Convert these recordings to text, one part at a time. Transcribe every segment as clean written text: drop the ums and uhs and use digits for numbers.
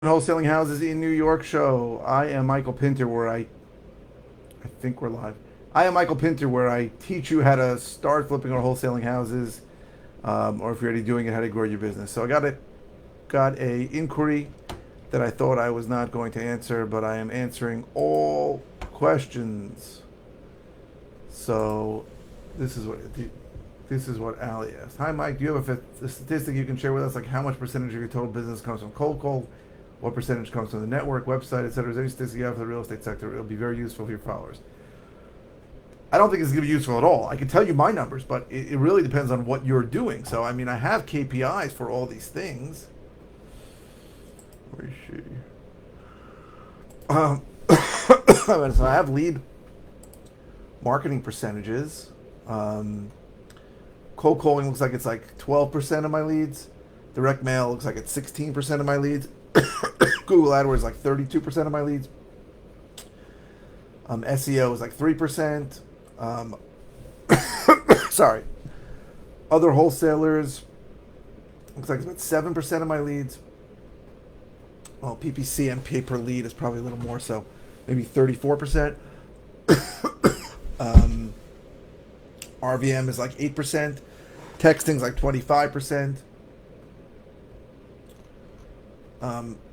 Wholesaling Houses in New York show. I am Michael Pinter, where I think we're live. I am Michael Pinter, where I teach you how to start flipping or wholesaling houses, or if you're already doing it, how to grow your business. So I got a inquiry that I thought I was not going to answer, but I am answering all questions. So this is what Ali asked. Hi Mike, do you have a statistic you can share with us, like how much percentage of your total business comes from cold call? What percentage comes from the network, website, etc.? Is there any statistic you have for the real estate sector? It'll be very useful for your followers. I don't think it's going to be useful at all. I can tell you my numbers, but it really depends on what you're doing. So, I mean, I have KPIs for all these things. Where is she? So I have lead marketing percentages. Cold calling looks like it's like 12% of my leads. Direct mail looks like it's 16% of my leads. Google AdWords is like 32% of my leads. SEO is like 3%. Sorry. Other wholesalers looks like it's about 7% of my leads. Well, PPC and pay per lead is probably a little more, so maybe 34%. RVM is like 8%. Texting is like 25%.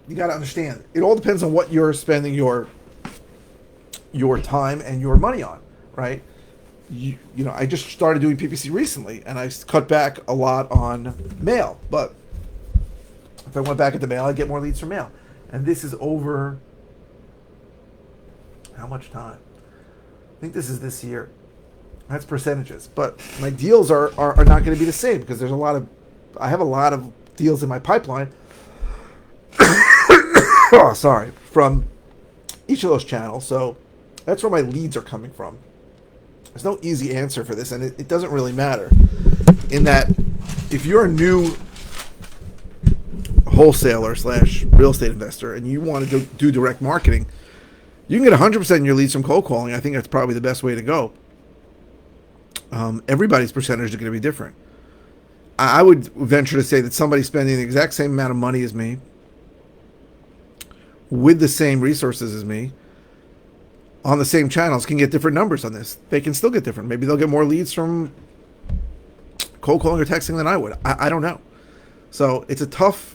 You got to understand, it all depends on what you're spending your time and your money on, right? I just started doing PPC recently, and I cut back a lot on mail. But if I went back into mail, I'd get more leads from mail. And this is over how much time? I think this year. That's percentages. But my deals are not going to be the same because I have a lot of deals in my pipeline. Oh, sorry, from each of those channels. So that's where my leads are coming from. There's no easy answer for this, and it doesn't really matter. In that, if you're a new wholesaler / real estate investor and you want to do direct marketing, you can get 100% of your leads from cold calling. I think that's probably the best way to go. Everybody's percentage is going to be different. I would venture to say that somebody spending the exact same amount of money as me, with the same resources as me, on the same channels, can get different numbers on this. They can still get different. Maybe they'll get more leads from cold calling or texting than I would. I don't know. So it's a tough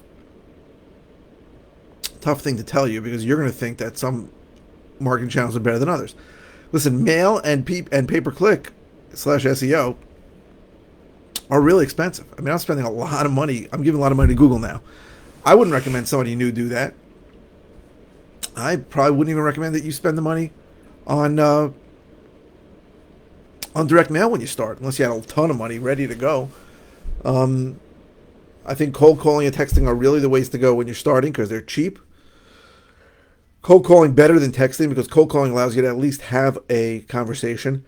thing to tell you, because you're going to think that some marketing channels are better than others. Listen, mail and pay-per-click / SEO are really expensive. I mean, I'm spending a lot of money. I'm giving a lot of money to Google now. I wouldn't recommend somebody new do that. I probably wouldn't even recommend that you spend the money on direct mail when you start, unless you had a ton of money ready to go. I think cold calling and texting are really the ways to go when you're starting, because they're cheap. Cold calling better than texting, because cold calling allows you to at least have a conversation.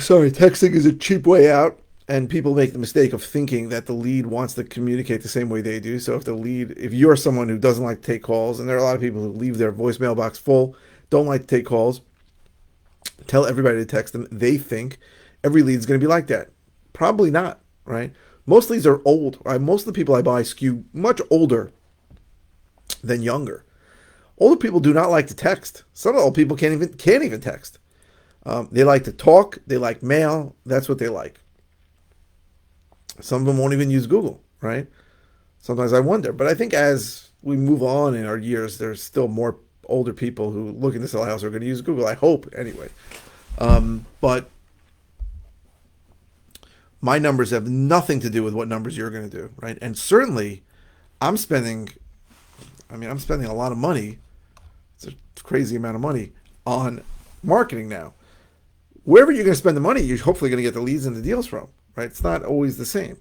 Sorry, texting is a cheap way out, and people make the mistake of thinking that the lead wants to communicate the same way they do. So if you're someone who doesn't like to take calls, and there are a lot of people who leave their voicemail box full, don't like to take calls, tell everybody to text them. They think every lead is going to be like that. Probably not, right? Most leads are old. Most of the people I buy skew much older than younger. Older people do not like to text. Some old people can't even text. They like to talk. They like mail. That's what they like. Some of them won't even use Google, right? Sometimes I wonder. But I think as we move on in our years, there's still more older people who looking to sell a house are going to use Google. I hope, anyway. But my numbers have nothing to do with what numbers you're going to do, right? And certainly, I'm spending a lot of money. It's a crazy amount of money on marketing now. Wherever you're going to spend the money, you're hopefully going to get the leads and the deals from, right? It's not always the same,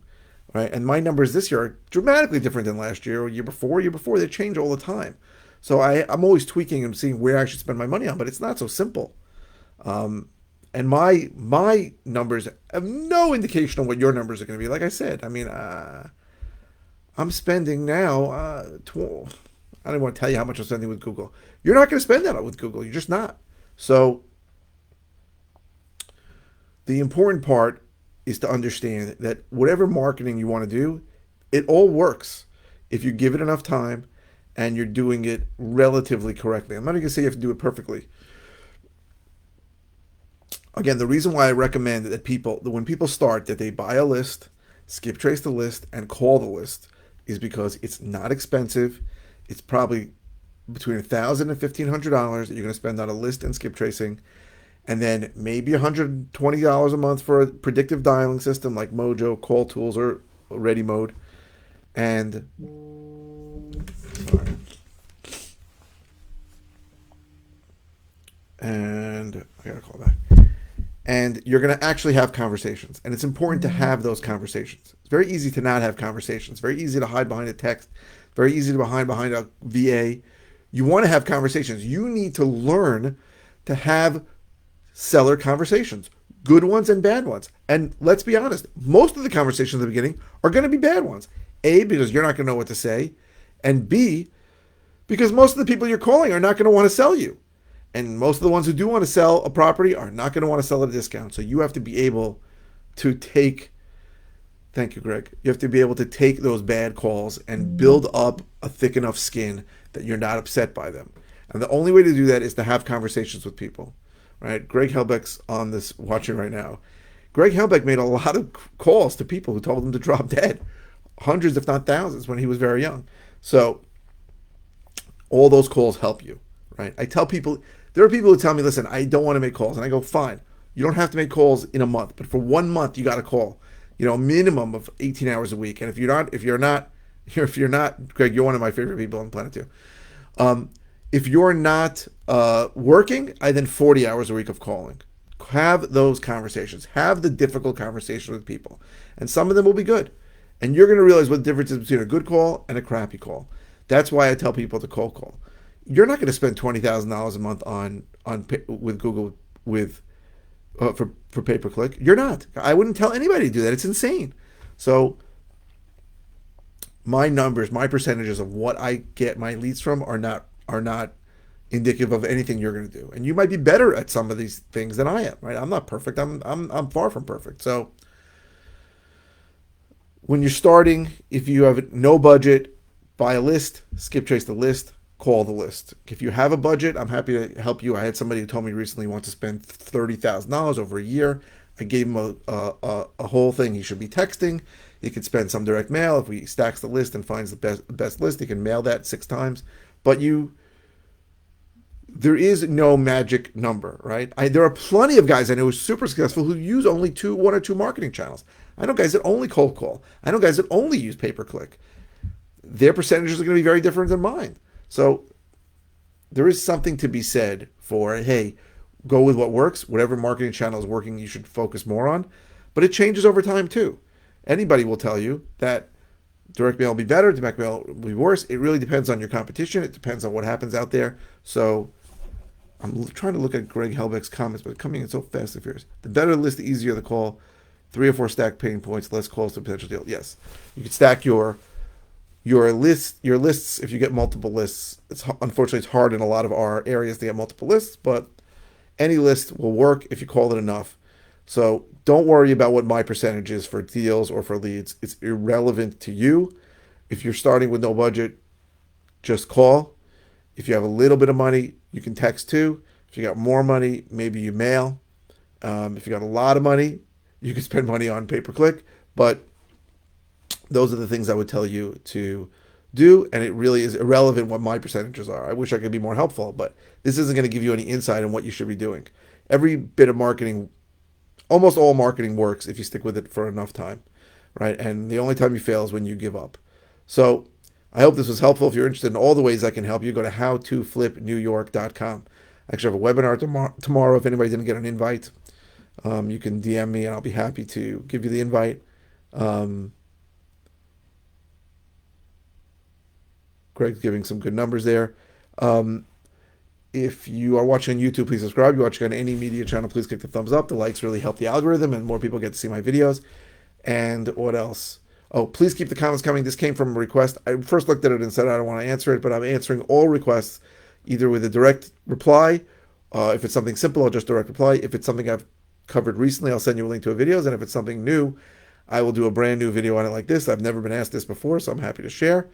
right? And my numbers this year are dramatically different than last year or year before. They change all the time. So I'm always tweaking and seeing where I should spend my money on, but it's not so simple. And my numbers have no indication of what your numbers are going to be. Like I said, I mean, I'm spending now, I don't even want to tell you how much I'm spending with Google. You're not going to spend that with Google. You're just not. So the important part is to understand that whatever marketing you want to do, it all works if you give it enough time and you're doing it relatively correctly. I'm not going to say you have to do it perfectly. Again, the reason why I recommend that when people start, that they buy a list, skip trace the list, and call the list, is because it's not expensive. It's probably between $1,000 and $1,500 that you're going to spend on a list and skip tracing, and then maybe $120 a month for a predictive dialing system like Mojo, Call Tools, or Ready Mode. And sorry. And I gotta call back. And you're going to actually have conversations. And it's important to have those conversations. It's very easy to not have conversations. It's very easy to hide behind a text. Very easy to hide behind a VA. You want to have conversations. You need to learn to have seller conversations, good ones and bad ones. And let's be honest, most of the conversations at the beginning are going to be bad ones. A, because you're not going to know what to say. And B, because most of the people you're calling are not going to want to sell you. And most of the ones who do want to sell a property are not going to want to sell at a discount. So you have to be able to take, thank you, Greg. You have to be able to take those bad calls and build up a thick enough skin that you're not upset by them. And the only way to do that is to have conversations with people, right? Greg Helbeck's on this watching right now. Greg Helbeck made a lot of calls to people who told him to drop dead, hundreds if not thousands when he was very young. So all those calls help you, right? I tell people, there are people who tell me, listen, I don't want to make calls. And I go, fine. You don't have to make calls in a month, but for 1 month, you got to call, a minimum of 18 hours a week. And if you're not, Greg, you're one of my favorite people on the planet too. If you're not working, I then 40 hours a week of calling. Have those conversations. Have the difficult conversations with people. And some of them will be good. And you're going to realize what the difference is between a good call and a crappy call. That's why I tell people to cold call. You're not going to spend $20,000 a month on with Google for pay per click. You're not. I wouldn't tell anybody to do that. It's insane. So my numbers, my percentages of what I get my leads from are not indicative of anything you're going to do. And you might be better at some of these things than I am. Right? I'm not perfect. I'm far from perfect. So when you're starting, if you have no budget, buy a list, skip trace the list. Call the list. If you have a budget, I'm happy to help you. I had somebody who told me recently he wants to spend $30,000 over a year. I gave him a whole thing. He should be texting. He could spend some direct mail. If he stacks the list and finds the best list, he can mail that 6 times. But there is no magic number, right? There are plenty of guys I know who are super successful who use only 1 or 2 marketing channels. I know guys that only cold call. I know guys that only use pay-per-click. Their percentages are going to be very different than mine. So there is something to be said for, hey, go with what works. Whatever marketing channel is working, you should focus more on. But it changes over time too. Anybody will tell you that direct mail will be better, direct mail will be worse. It really depends on your competition. It depends on what happens out there. So I'm trying to look at Greg Helbeck's comments, but coming in so fast and furious. The better the list, the easier the call. 3 or 4 stacked pain points, less calls to potential deal. Yes, you can stack your lists. If you get multiple lists, unfortunately it's hard in a lot of our areas to get multiple lists, but any list will work if you call it enough. So don't worry about what my percentage is for deals or for leads. It's irrelevant to you. If you're starting with no budget, just call. If you have a little bit of money, you can text too. If you got more money, maybe you mail. If you got a lot of money, you can spend money on pay-per-click, but those are the things I would tell you to do, and it really is irrelevant what my percentages are. I wish I could be more helpful, but this isn't going to give you any insight on what you should be doing. Every bit of marketing, almost all marketing works if you stick with it for enough time, right? And the only time you fail is when you give up. So I hope this was helpful. If you're interested in all the ways I can help you, go to howtoflipnewyork.com. I actually have a webinar tomorrow. If anybody didn't get an invite, you can DM me and I'll be happy to give you the invite. Greg's giving some good numbers there. If you are watching on YouTube, please subscribe. If you're watching on any media channel, please click the thumbs up. The likes really help the algorithm and more people get to see my videos. And what else? Oh, please keep the comments coming. This came from a request. I first looked at it and said I don't want to answer it, but I'm answering all requests either with a direct reply. If it's something simple, I'll just direct reply. If it's something I've covered recently, I'll send you a link to a videos. And if it's something new, I will do a brand new video on it like this. I've never been asked this before, so I'm happy to share.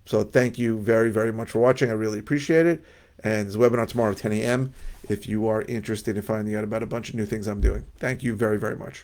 So thank you very, very much for watching. I really appreciate it. And there's a webinar tomorrow at 10 a.m. if you are interested in finding out about a bunch of new things I'm doing. Thank you very, very much.